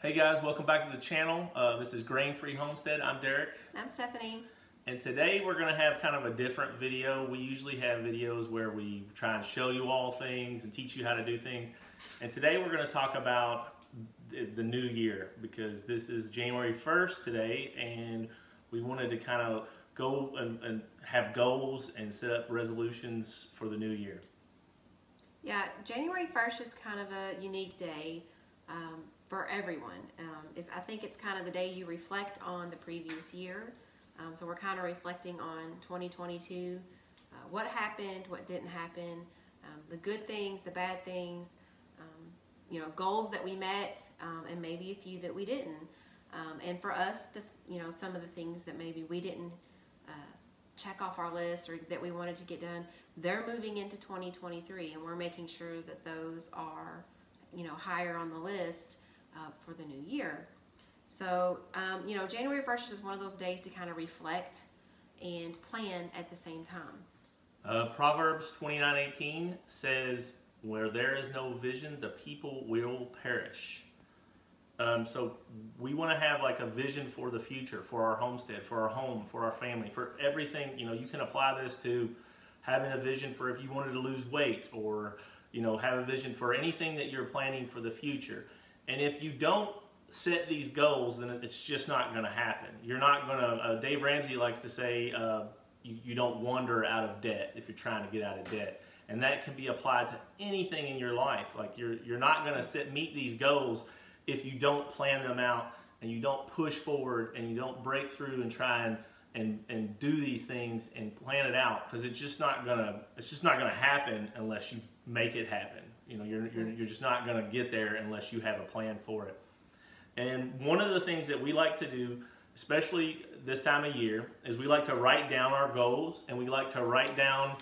Hey guys, welcome back to the channel. This is Grain Free Homestead. I'm Derek. I'm Stephanie. And today we're going to have kind of a different video. We usually have videos where we try and show you all things and teach you how to do things. And today we're going to talk about the new year, because this is January 1st today, and we wanted to kind of go and have goals and set up resolutions for the new year. Yeah, January 1st is kind of a unique day for everyone. I think it's kind of the day you reflect on the previous year. So we're kind of reflecting on 2022, what happened, what didn't happen, the good things, the bad things, goals that we met, and maybe a few that we didn't. And for us, some of the things that maybe we didn't check off our list or that we wanted to get done, they're moving into 2023, and we're making sure that those are, higher on the list for the new year. So, January 1st is just one of those days to kind of reflect and plan at the same time. Proverbs 29:18 says, "Where there is no vision, the people will perish." So we want to have like a vision for the future, for our homestead, for our home, for our family, for everything. You can apply this to having a vision for if you wanted to lose weight, or have a vision for anything that you're planning for the future. And if you don't set these goals, then it's just not going to happen. You're not going to, Dave Ramsey likes to say, you don't wander out of debt if you're trying to get out of debt. And that can be applied to anything in your life. Like you're not going to meet these goals if you don't plan them out, and you don't push forward, and you don't break through and try and do these things and plan it out, because it's just not gonna happen unless you make it happen. You're just not gonna get there unless you have a plan for it. And one of the things that we like to do, especially this time of year, is we like to write down our goals, and we like to write down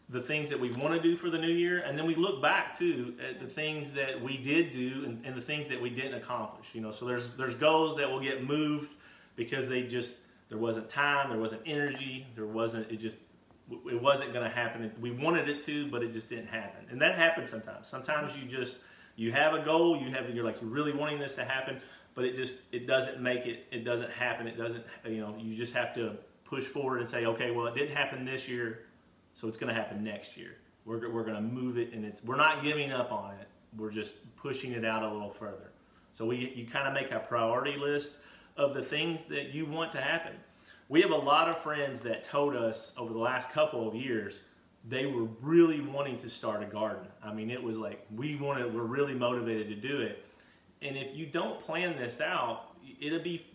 the things that we want to do for the new year, and then we look back too at the things that we did do and the things that we didn't accomplish. So there's goals that will get moved because there wasn't time, there wasn't energy, it wasn't going to happen. We wanted it to, but it just didn't happen. And that happens sometimes. Sometimes you have a goal, you're really wanting this to happen, but it doesn't make it. It doesn't happen. It doesn't. You just have to push forward and say, okay, well, it didn't happen this year, so it's going to happen next year. We're going to move it, and we're not giving up on it. We're just pushing it out a little further. So you kind of make a priority list of the things that you want to happen. We have a lot of friends that told us over the last couple of years they were really wanting to start a garden. I mean, it was like we're really motivated to do it. And if you don't plan this out, it'll be,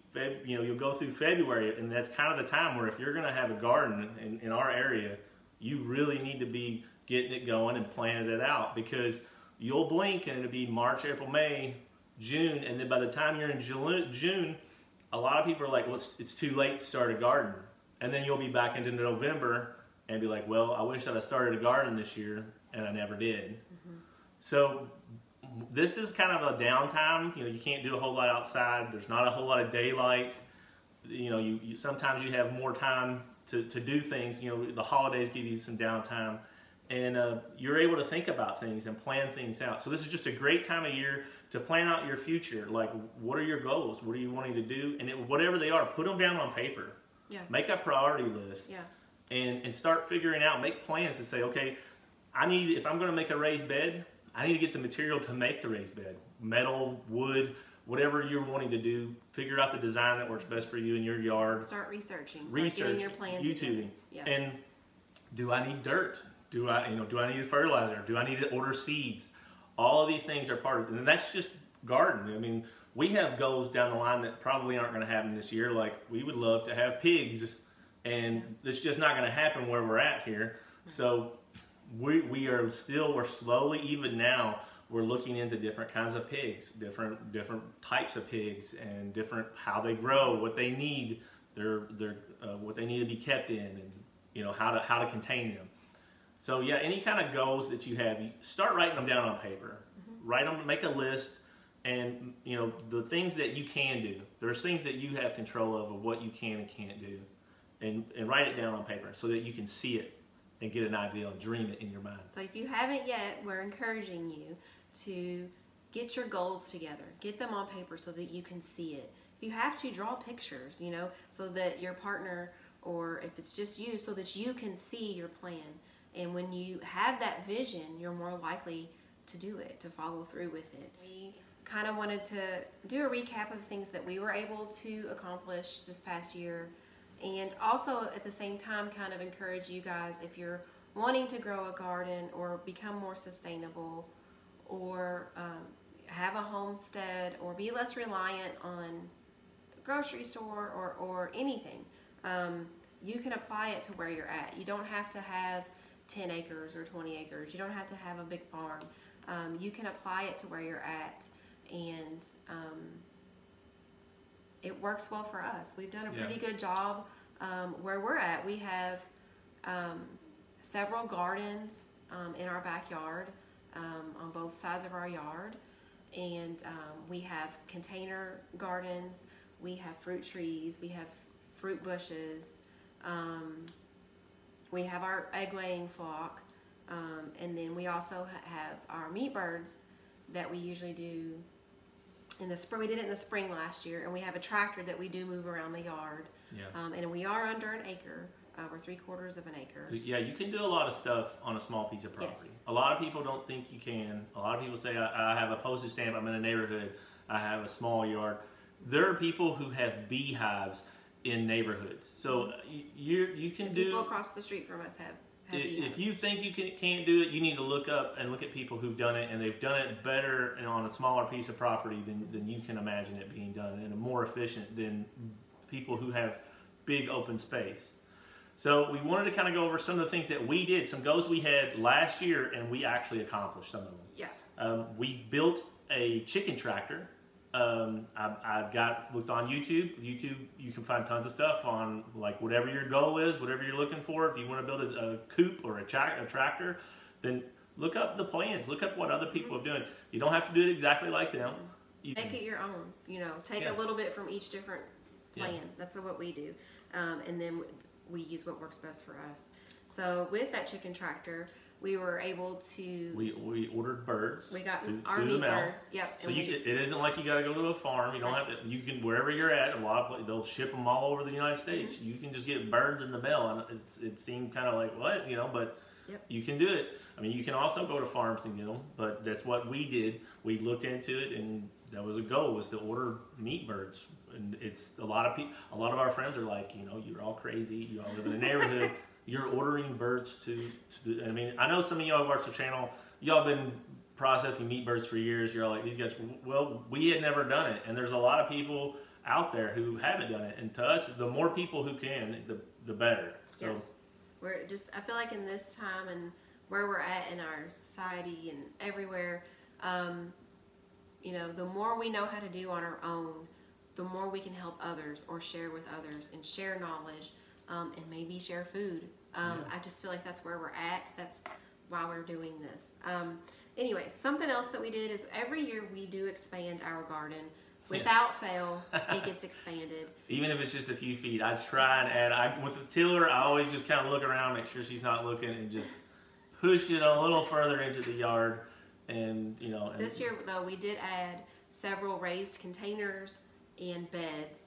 you'll go through February, and that's kind of the time where if you're going to have a garden in our area, you really need to be getting it going and planning it out, because you'll blink and it'll be March, April, May, June, and then by the time you're in June, a lot of people are like, well, it's too late to start a garden. And then you'll be back into November and be like, well, I wish I'd have started a garden this year, and I never did. Mm-hmm. So this is kind of a downtime. You can't do a whole lot outside. There's not a whole lot of daylight. Sometimes you have more time to do things. The holidays give you some downtime, and you're able to think about things and plan things out. So this is just a great time of year to plan out your future. Like, what are your goals? What are you wanting to do? And whatever they are, put them down on paper. Yeah. Make a priority list. Yeah. And start figuring out, make plans to say, okay, if I'm going to make a raised bed, I need to get the material to make the raised bed. Metal, wood, whatever you're wanting to do. Figure out the design that works best for you in your yard. Start researching. Start getting your plan YouTubing. Yeah. And do I need dirt? Do I need a fertilizer? Do I need to order seeds? All of these things are part of it, and that's just garden. I mean, we have goals down the line that probably aren't going to happen this year. Like, we would love to have pigs, and it's just not going to happen where we're at here. So we're slowly, even now, we're looking into different kinds of pigs, different types of pigs, and how they grow, what they need, what they need to be kept in, and how to contain them. So yeah, any kind of goals that you have, you start writing them down on paper. Mm-hmm. Write them, make a list, and the things that you can do. There's things that you have control of what you can and can't do, and write it down on paper so that you can see it and get an idea and dream it in your mind. So if you haven't yet, we're encouraging you to get your goals together, get them on paper so that you can see it. If you have to, draw pictures, you know, so that your partner, or if it's just you, so that you can see your plan. And when you have that vision, you're more likely to do it, to follow through with it. We kind of wanted to do a recap of things that we were able to accomplish this past year, and also at the same time kind of encourage you guys, if you're wanting to grow a garden or become more sustainable, or have a homestead, or be less reliant on the grocery store or anything, you can apply it to where you're at. You don't have to have 10 acres or 20 acres. You don't have to have a big farm. You can apply it to where you're at, and it works well for us. We've done a pretty good job where we're at. We have several gardens in our backyard, on both sides of our yard, and we have container gardens, we have fruit trees, we have fruit bushes, we have our egg-laying flock, and then we also have our meat birds that we usually do in the spring. We did it in the spring last year, and we have a tractor that we do move around the yard. And we are under an acre. We're 3/4 of an acre. Yeah, you can do a lot of stuff on a small piece of property. Yes. A lot of people don't think you can. A lot of people say, I have a postage stamp, I'm in a neighborhood, I have a small yard. There are people who have beehives in neighborhoods. So you can do... People across the street from us have beehives. If you think you can't do it, you need to look up and look at people who've done it, and they've done it better and on a smaller piece of property than you can imagine it being done, and more efficient than people who have big open space. So we wanted to kind of go over some of the things that we did, some goals we had last year, and we actually accomplished some of them. Yeah. We built a chicken tractor. I looked on YouTube. You can find tons of stuff on, like, whatever your goal is, whatever you're looking for. If you want to build a coop or a tractor, then look up the plans. Look up what other people are doing. You don't have to do it exactly like them. Make it your own. You know, take a little bit from each different plan. That's what we do, and then we use what works best for us. So with that chicken tractor, we were able to... We ordered birds. We got our meat birds. Yep. So it isn't like you got to go to a farm. You don't have to. You can, wherever you're at. A lot of they'll ship them all over the United States. You can just get birds in the mail, and it seemed kind of like what, you know, but you can do it. I mean, you can also go to farms to get them, but that's what we did. We looked into it, and that was a goal, was to order meat birds. And it's a lot of people. A lot of our friends are like, you know, you're all crazy. You all live in a neighborhood. You're ordering birds to I mean, I know some of y'all watch the channel. Y'all been processing meat birds for years. You're all like, these guys, well, we had never done it. And there's a lot of people out there who haven't done it. And to us, the more people who can, the better. So, yes. We're just, I feel like in this time and where we're at in our society and everywhere, you know, the more we know how to do on our own, the more we can help others or share with others and share knowledge. And maybe share food. I just feel like that's where we're at. That's why we're doing this. Anyway, something else that we did is every year we do expand our garden. Without fail, it gets expanded. Even if it's just a few feet, I try and add. With the tiller, I always just kind of look around, make sure she's not looking, and just push it a little further into the yard. And you know. This year, though, we did add several raised containers and beds.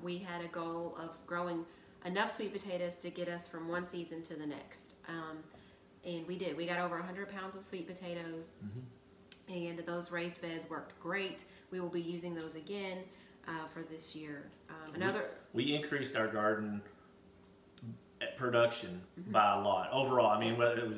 We had a goal of growing enough sweet potatoes to get us from one season to the next, and we did. We got over 100 pounds of sweet potatoes, and those raised beds worked great. We will be using those again for this year. We increased our garden production by a lot overall. I mean,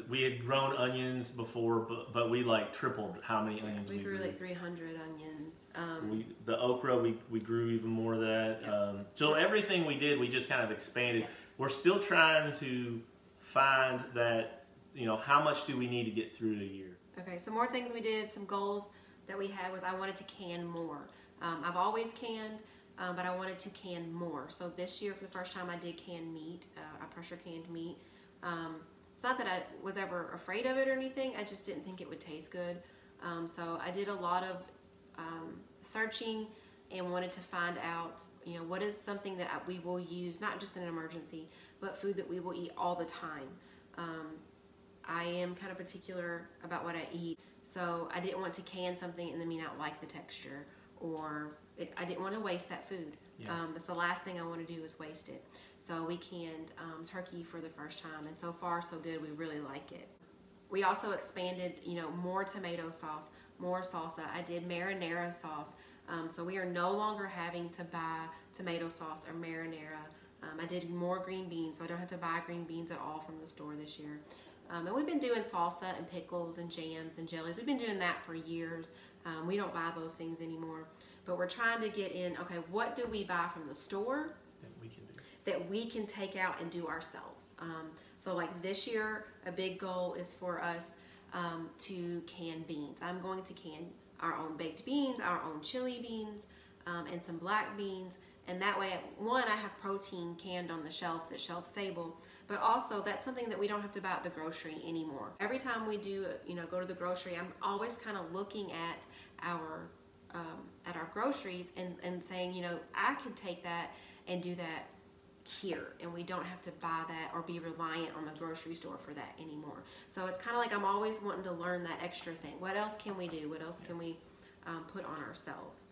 we had grown onions before, but we like tripled how many onions we grew. We grew like 300 onions. The okra, we grew even more of that. So everything we did, we just kind of expanded. We're still trying to find that, you know, how much do we need to get through the year. Okay, some more things we did, some goals that we had was I wanted to can more. I've always canned, but I wanted to can more. So this year, for the first time, I did canned meat. I pressure canned meat. It's not that I was ever afraid of it or anything. I just didn't think it would taste good. So I did a lot of searching and wanted to find out, you know, what is something that we will use, not just in an emergency, but food that we will eat all the time. I am kind of particular about what I eat. So I didn't want to can something and then me not like the texture, or I didn't want to waste that food. Yeah. That's the last thing I want to do is waste it. So we canned turkey for the first time, and so far so good. We really like it. We also expanded, more tomato sauce, more salsa. I did marinara sauce. So we are no longer having to buy tomato sauce or marinara. I did more green beans, so I don't have to buy green beans at all from the store this year. And we've been doing salsa and pickles and jams and jellies. We've been doing that for years. We don't buy those things anymore. But we're trying to get in, okay, what do we buy from the store that we can take out and do ourselves? So like this year, a big goal is for us to can beans. I'm going to can our own baked beans, our own chili beans, and some black beans. And that way, one, I have protein canned on the shelf that's shelf stable, but also that's something that we don't have to buy at the grocery anymore. Every time we do, go to the grocery, I'm always kind of looking at our groceries and saying, I could take that and do that here, and we don't have to buy that or be reliant on the grocery store for that anymore. So it's kind of like I'm always wanting to learn that extra thing. What else can we do? What else can we put on ourselves?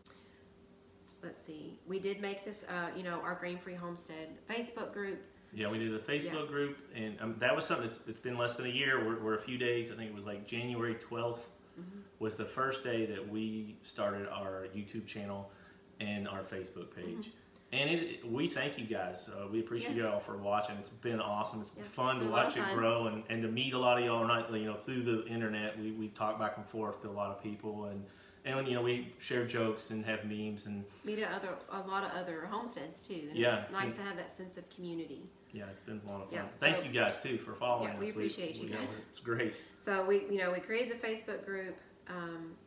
Let's see. We did make this, our Grain-Free Homestead Facebook group. Yeah, we did a Facebook group, and that was something it's been less than a year. We're a few days. I think it was like January 12th was the first day that we started our YouTube channel and our Facebook page. And we thank you guys. We appreciate y'all for watching. It's been awesome. It's been fun to watch it grow and to meet a lot of y'all. Not through the internet. We talk back and forth to a lot of people, and we share jokes and have memes and meet a lot of other homesteads too. And it's nice to have that sense of community. Yeah, it's been a lot of fun. Thank you guys too for following us. We appreciate you guys. It's great. So we created the Facebook group,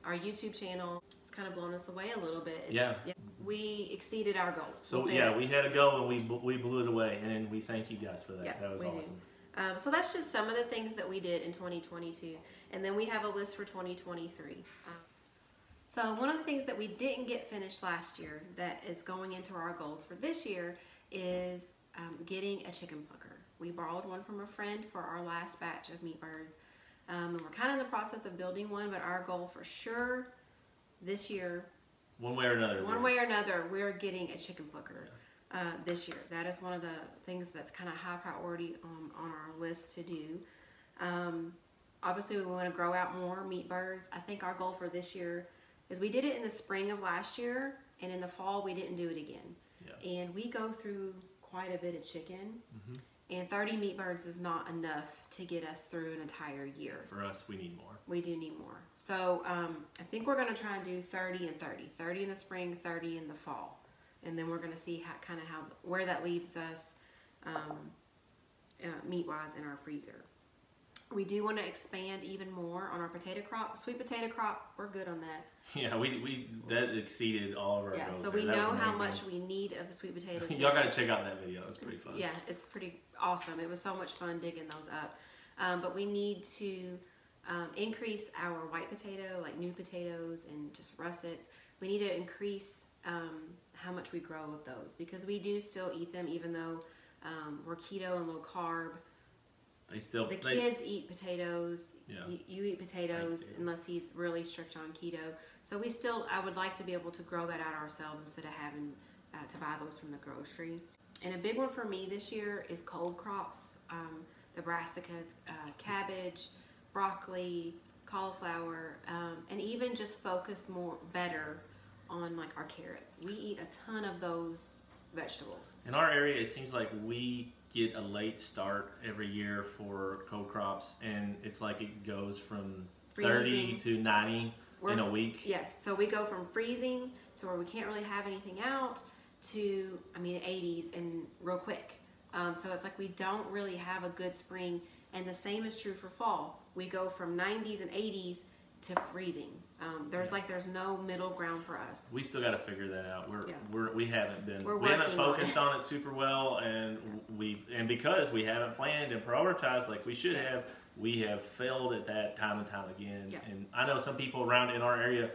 our YouTube channel. It's kind of blown us away a little bit. We exceeded our goals. So we had a goal and we blew it away, and we thank you guys for that. Yeah, that was awesome. So that's just some of the things that we did in 2022, and then we have a list for 2023. So one of the things that we didn't get finished last year that is going into our goals for this year is getting a chicken plucker. We borrowed one from a friend for our last batch of meat birds. And we're kind of in the process of building one, but our goal for sure this year, one way or another, we're getting a chicken plucker this year. That is one of the things that's kind of high priority on our list to do. Obviously, we want to grow out more meat birds. I think our goal for this year is we did it in the spring of last year, and in the fall we didn't do it again. Yeah. And we go through quite a bit of chicken, and 30 meat birds is not enough to get us through an entire year. For us, we need more. We do need more. So I think we're going to try and do 30 and 30. 30 in the spring, 30 in the fall. And then we're going to see where that leaves us meat-wise in our freezer. We do want to expand even more on our potato crop. Sweet potato crop, we're good on that. Yeah, that exceeded all of our goals. Yeah, so we know how much we need of the sweet potatoes. Y'all got to check out that video. It's pretty fun. Yeah, it's pretty awesome. It was so much fun digging those up. But we need to increase our white potato, like new potatoes and just russets. We need to increase how much we grow of those, because we do still eat them, even though we're keto and low carb. The kids eat potatoes. Yeah. You eat potatoes unless he's really strict on keto. So I would like to be able to grow that out ourselves instead of having to buy those from the grocery. And a big one for me this year is cold crops. The brassicas, cabbage, broccoli, cauliflower, and even just focus better on like our carrots. We eat a ton of those vegetables. In our area, it seems like we get a late start every year for cold crops, and it's like it goes from freezing 30 to 90 in a week. Yes, so we go from freezing to where we can't really have anything out to 80s and real quick. So it's like we don't really have a good spring, and the same is true for fall. We go from 90s and 80s to freezing. There's no middle ground for us. We still got to figure that out. We haven't focused on it super well, and because we haven't planned and prioritized like we should have, we have failed at that time and time again. Yeah. And I know some people around in our area,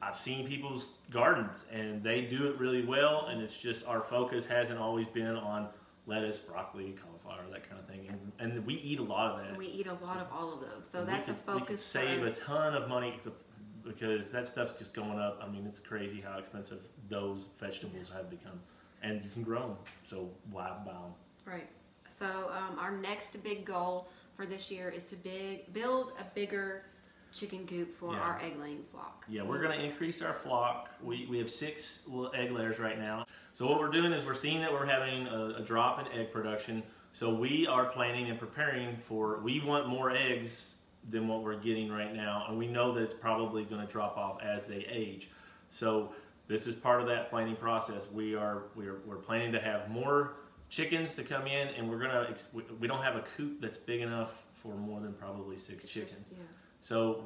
I've seen people's gardens and they do it really well, and it's just our focus hasn't always been on lettuce, broccoli, cauliflower, that kind of thing. And we eat a lot of that. And we eat a lot of all of those. So And that's a focus. We could save a ton of money because that stuff's just going up. I mean, it's crazy how expensive those vegetables have become. And you can grow them, so why buy them? Right. So our next big goal for this year is to build a bigger chicken coop for our egg laying flock. Yeah, we're going to increase our flock. We have 6 little egg layers right now. So what we're doing is we're seeing that we're having a drop in egg production. So we are planning and preparing for, we want more eggs than what we're getting right now. And we know that it's probably going to drop off as they age. So this is part of that planning process. We're planning to have more chickens to come in, and we don't have a coop that's big enough for more than probably 6 chickens. Yeah. So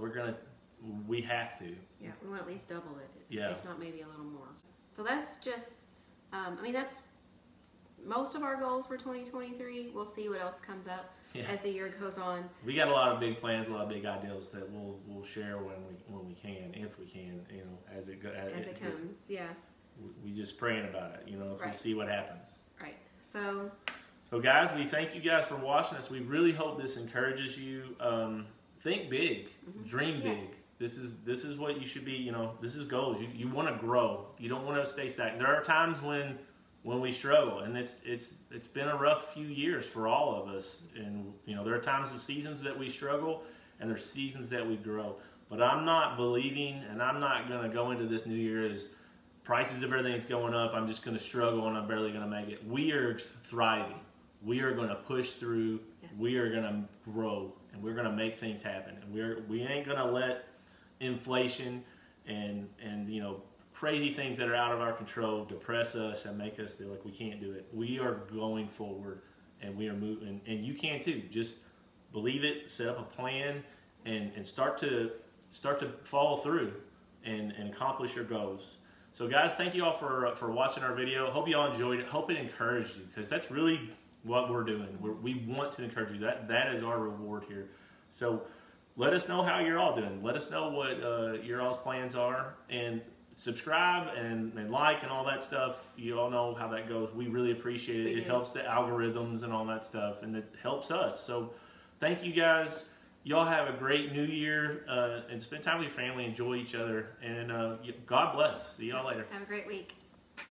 we have to. Yeah, we want to at least double it, Yeah. if not maybe a little more. So that's just, I mean, that's most of our goals for 2023. We'll see what else comes up as the year goes on. We got a lot of big plans, a lot of big ideas that we'll share when we can, if we can, you know, as it comes. Yeah. We just praying about it, you know, we'll see what happens. Right. So guys, we thank you guys for watching us. We really hope this encourages you. Think big, dream big. This is what you should be, you know, this is goals. You want to grow. You don't want to stay stagnant. There are times when we struggle, and it's been a rough few years for all of us. And you know, there are times of seasons that we struggle, and there's seasons that we grow. But I'm not believing, and I'm not going to go into this new year as prices of everything's going up. I'm just going to struggle, and I'm barely going to make it. We are thriving. We are going to push through. Yes. We are going to grow, and we're going to make things happen. And we ain't going to let inflation and you know, crazy things that are out of our control depress us and make us feel like we can't do it. We are going forward, and we are moving, and you can too. Just believe it, set up a plan, and start to follow through and accomplish your goals. So guys, thank you all for watching our video. Hope you all enjoyed it. Hope it encouraged you, because that's really what we're doing. We want to encourage you. That is our reward here. So let us know how you're all doing. Let us know what your all's plans are, and subscribe and like and all that stuff. You all know how that goes. We really appreciate it. It helps the algorithms and all that stuff, and it helps us. So thank you guys. Y'all have a great new year, and spend time with your family. Enjoy each other, and God bless. See y'all later. Have a great week.